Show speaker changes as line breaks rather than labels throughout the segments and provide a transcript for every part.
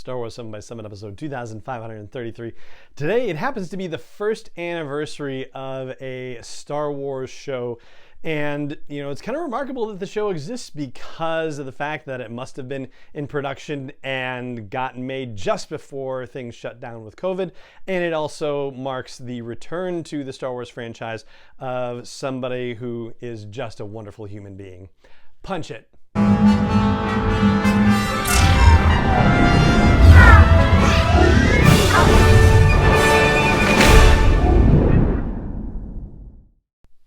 Star Wars 7 by 7 episode 2533. Today, it happens to be the first anniversary of a Star Wars show. And, it's kind of remarkable that the show exists because of the fact that it must have been in production and gotten made just before things shut down with COVID. And it also marks the return to the Star Wars franchise of somebody who is just a wonderful human being. Punch it.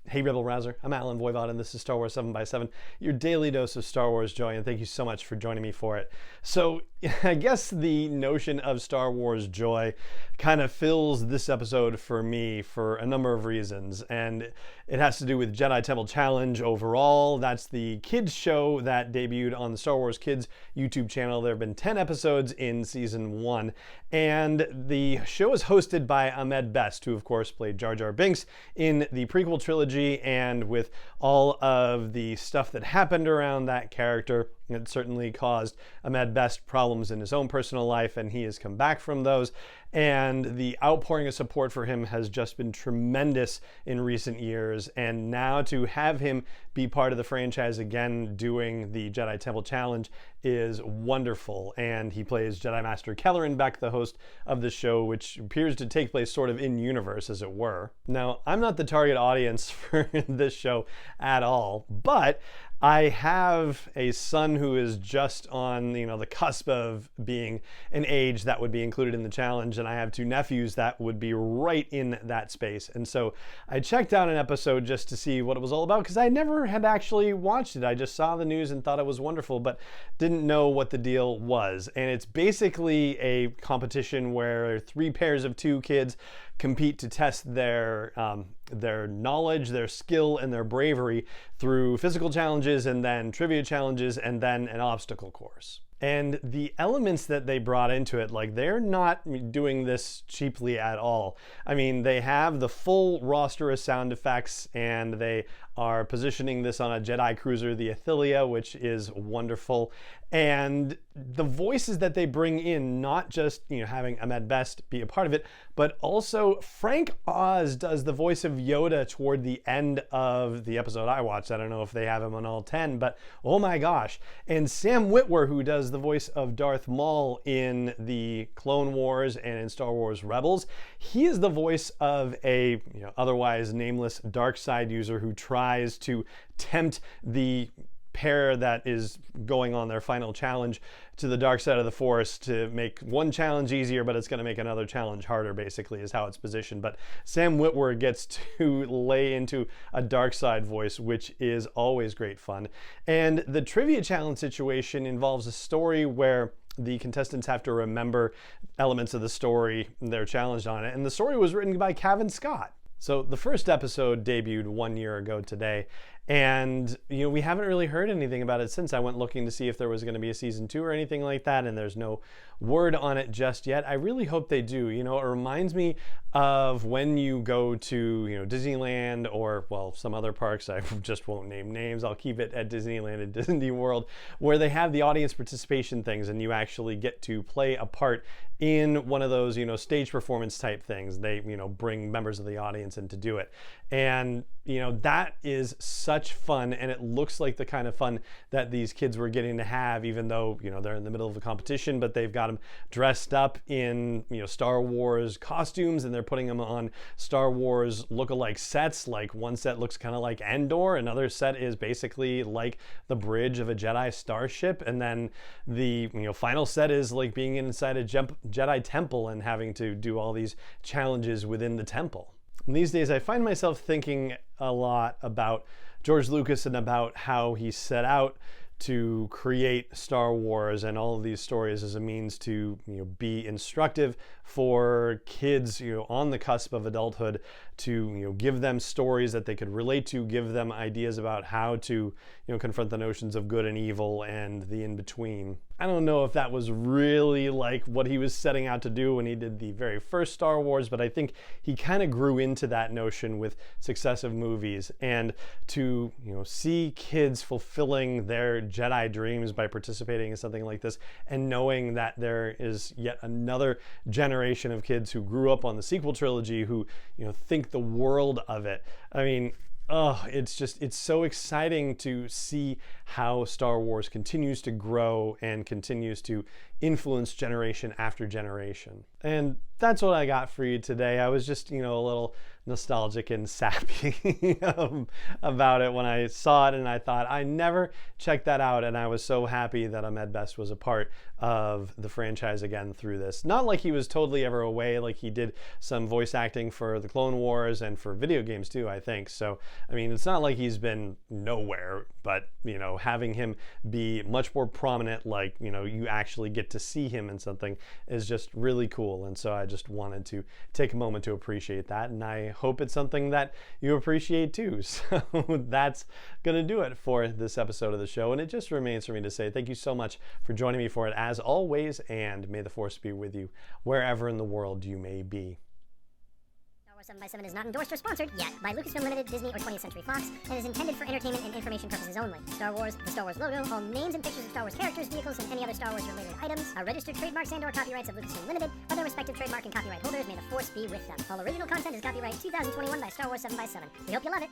Hey Rebel Rouser, I'm Alan Voivod and this is Star Wars 7 by 7, your daily dose of Star Wars joy, and thank you so much for joining me for it. So I guess the notion of Star Wars joy kind of fills this episode for me for a number of reasons, and it has to do with Jedi Temple Challenge overall. That's the kids show that debuted on the Star Wars Kids YouTube channel. There have been 10 episodes in season 1, and the show is hosted by Ahmed, who of course played Jar Jar Binks in the prequel trilogy, and with all of the stuff that happened around that character, it certainly caused Ahmed problems in his own personal life, and he has come back from those. And the outpouring of support for him has just been tremendous in recent years. And now to have him be part of the franchise again doing the Jedi Temple Challenge is wonderful. And he plays Jedi Master Kelleran Beck, the host of the show, which appears to take place sort of in universe, as it were. Now, I'm not the target audience for this show at all, but I have a son who is just on, the cusp of being an age that would be included in the challenge, and I have 2 nephews that would be right in that space. And so I checked out an episode just to see what it was all about, because I never had actually watched it. I just saw the news and thought it was wonderful, but didn't know what the deal was. And it's basically a competition where 3 pairs of 2 kids compete to test their knowledge, their skill, and their bravery through physical challenges and then trivia challenges and then an obstacle course. And the elements that they brought into it, they're not doing this cheaply at all. I mean, they have the full roster of sound effects, and they are positioning this on a Jedi cruiser, the Athilia, which is wonderful. And the voices that they bring in, not just having Ahmed be a part of it, but also Frank Oz does the voice of Yoda toward the end of the episode I watched. I don't know if they have him on all 10, but oh my gosh. And Sam Witwer, who does the voice of Darth Maul in the Clone Wars and in Star Wars Rebels, he is the voice of a otherwise nameless dark side user who tries to tempt the pair that is going on their final challenge to the dark side of the Force to make one challenge easier, but it's going to make another challenge harder, basically, is how it's positioned. But Sam Witwer gets to lay into a dark side voice, which is always great fun. And the trivia challenge situation involves a story where the contestants have to remember elements of the story they're challenged on it. And the story was written by Cavan Scott. So the first episode debuted 1 year ago today, and we haven't really heard anything about it since. I went looking to see if there was going to be a season 2 or anything like that, and there's no word on it just yet. I really hope they do. It reminds me of when you go to Disneyland or, well, some other parks. I just won't name names. I'll keep it at Disneyland and Disney World, where they have the audience participation things, and you actually get to play a part in one of those stage performance type things. They bring members of the audience in to do it, and that is such fun, and it looks like the kind of fun that these kids were getting to have, even though they're in the middle of a competition, but they've got them dressed up in Star Wars costumes, and they're putting them on Star Wars look-alike sets. Like one set looks kind of like Endor, another set is basically like the bridge of a Jedi starship, and then the final set is like being inside a Jedi Temple and having to do all these challenges within the temple. And these days I find myself thinking a lot about George Lucas and about how he set out to create Star Wars and all of these stories as a means to be instructive for kids on the cusp of adulthood, to give them stories that they could relate to, give them ideas about how to confront the notions of good and evil and the in-between. I don't know if that was really like what he was setting out to do when he did the very first Star Wars, but I think he kind of grew into that notion with successive movies. And to, see kids fulfilling their Jedi dreams by participating in something like this, and knowing that there is yet another generation of kids who grew up on the sequel trilogy who, think the world of it. I mean, it's so exciting to see how Star Wars continues to grow and continues to influence generation after generation. And that's what I got for you today. I was just, a little nostalgic and sappy about it when I saw it, and I thought I never checked that out, and I was so happy that Ahmed Best was a part of the franchise again through this. Not like he was totally ever away, like he did some voice acting for the Clone Wars and for video games too, I think. So, I mean, it's not like he's been nowhere, but, having him be much more prominent, like, you actually get to see him in something is just really cool. And so I just wanted to take a moment to appreciate that, and I hope it's something that you appreciate too. So that's gonna do it for this episode of the show, and it just remains for me to say thank you so much for joining me for it as always, and may the Force be with you wherever in the world you may be.
7x7 is not endorsed or sponsored yet by Lucasfilm Limited, Disney, or 20th Century Fox, and is intended for entertainment and information purposes only. Star Wars, the Star Wars logo, all names and pictures of Star Wars characters, vehicles, and any other Star Wars related items are registered trademarks and/or copyrights of Lucasfilm Limited, or their respective trademark and copyright holders. May the Force be with them. All original content is copyright 2021 by Star Wars 7x7. We hope you love it.